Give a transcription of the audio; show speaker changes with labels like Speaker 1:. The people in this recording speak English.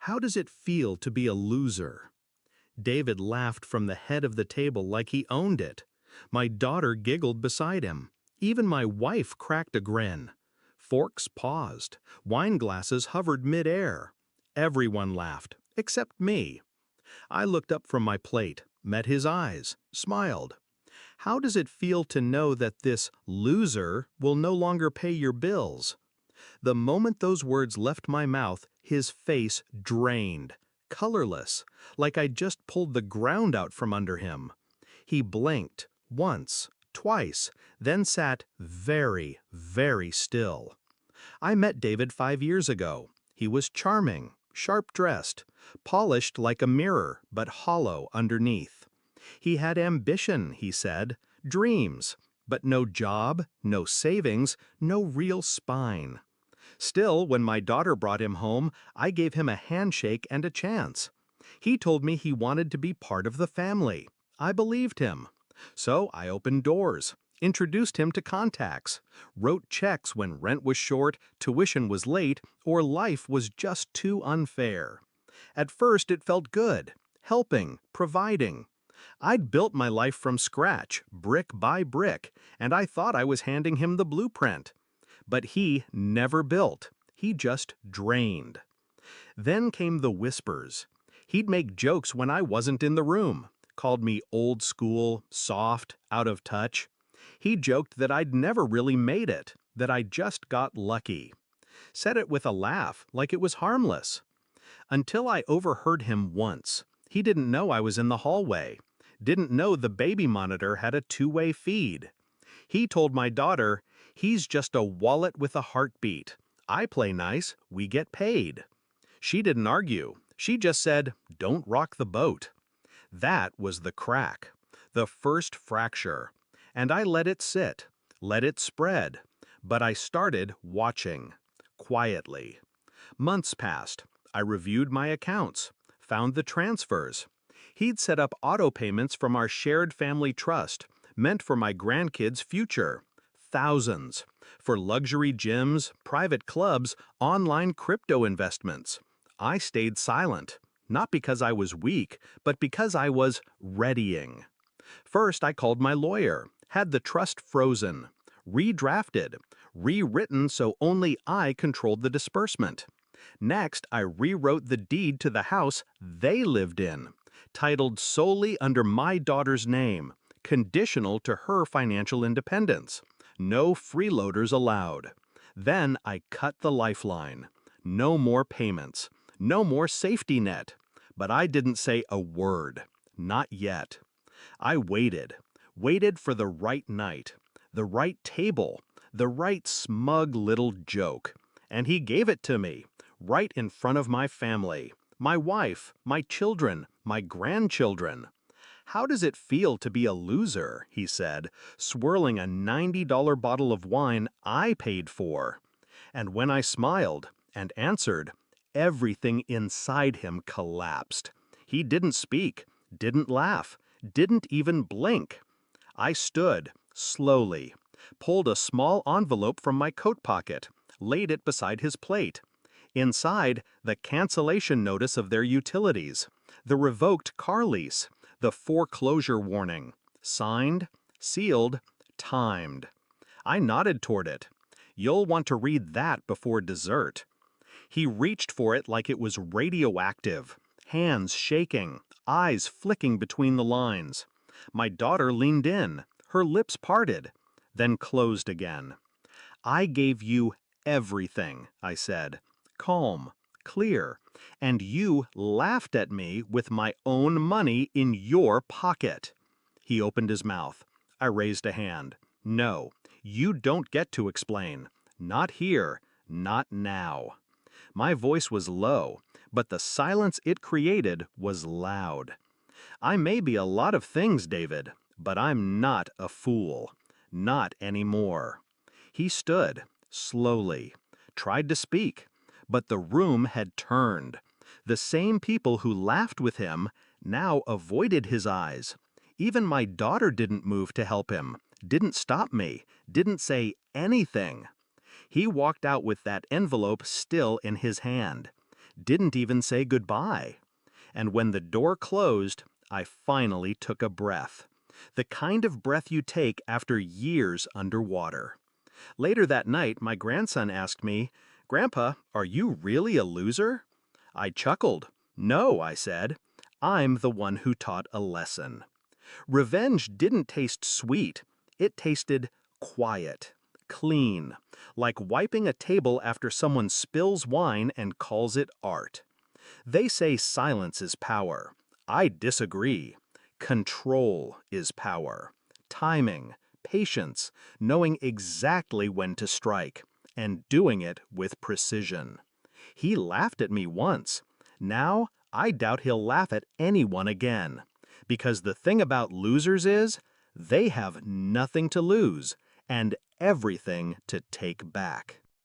Speaker 1: How does it feel to be a loser? David laughed from the head of the table like he owned it. My daughter giggled beside him. Even my wife cracked a grin. Forks paused. Wine glasses hovered mid-air. Everyone laughed, except me. I looked up from my plate, met his eyes, smiled. How does it feel to know that this loser will no longer pay your bills? The moment those words left my mouth, his face drained, colorless, like I'd just pulled the ground out from under him. He blinked, once, twice, then sat very, very still. I met David 5 years ago. He was charming, sharp-dressed, polished like a mirror, but hollow underneath. He had ambition, he said, dreams, but no job, no savings, no real spine. Still, when my daughter brought him home, I gave him a handshake and a chance. He told me he wanted to be part of the family. I believed him. So I opened doors, introduced him to contacts, wrote checks when rent was short, tuition was late, or life was just too unfair. At first it felt good, helping, providing. I'd built my life from scratch, brick by brick, and I thought I was handing him the blueprint. But he never built. He just drained. Then came the whispers. He'd make jokes when I wasn't in the room, called me old school, soft, out of touch. He joked that I'd never really made it, that I just got lucky. Said it with a laugh, like it was harmless. Until I overheard him once. He didn't know I was in the hallway. Didn't know the baby monitor had a two-way feed. He told my daughter, "He's just a wallet with a heartbeat. I play nice, we get paid." She didn't argue. She just said, "Don't rock the boat." That was the crack, the first fracture. And I let it sit, let it spread. But I started watching, quietly. Months passed. I reviewed my accounts, found the transfers. He'd set up auto payments from our shared family trust, meant for my grandkids' future. Thousands. For luxury gyms, private clubs, online crypto investments. I stayed silent, not because I was weak, but because I was readying. First, I called my lawyer, had the trust frozen, redrafted, rewritten so only I controlled the disbursement. Next, I rewrote the deed to the house they lived in, titled solely under my daughter's name, conditional to her financial independence. No freeloaders allowed. Then I cut the lifeline. No more payments. No more safety net. But I didn't say a word. Not yet. I waited for the right night, the right table, the right smug little joke. And he gave it to me, right in front of my family, my wife, my children, my grandchildren. "How does it feel to be a loser?" he said, swirling a $90 bottle of wine I paid for. And when I smiled and answered, everything inside him collapsed. He didn't speak, didn't laugh, didn't even blink. I stood, slowly, pulled a small envelope from my coat pocket, laid it beside his plate. Inside, the cancellation notice of their utilities, the revoked car lease, the foreclosure warning. Signed, sealed, timed. I nodded toward it. "You'll want to read that before dessert." He reached for it like it was radioactive, hands shaking, eyes flicking between the lines. My daughter leaned in, her lips parted, then closed again. "I gave you everything," I said, calm, clear, "and you laughed at me with my own money in your pocket." He opened his mouth. I raised a hand. "No, you don't get to explain. Not here, not now." My voice was low, but the silence it created was loud. "I may be a lot of things, David, but I'm not a fool. Not anymore." He stood, slowly, tried to speak, but the room had turned. The same people who laughed with him now avoided his eyes. Even my daughter didn't move to help him, didn't stop me, didn't say anything. He walked out with that envelope still in his hand. didn't even say goodbye. And when the door closed, I finally took a breath. The kind of breath you take after years underwater. Later that night, my grandson asked me, "Grandpa, are you really a loser?" I chuckled. "No," I said. "I'm the one who taught a lesson." Revenge didn't taste sweet. It tasted quiet, clean, like wiping a table after someone spills wine and calls it art. They say silence is power. I disagree. Control is power. Timing, patience, knowing exactly when to strike, and doing it with precision. He laughed at me once. Now, I doubt he'll laugh at anyone again. Because the thing about losers is, they have nothing to lose and everything to take back.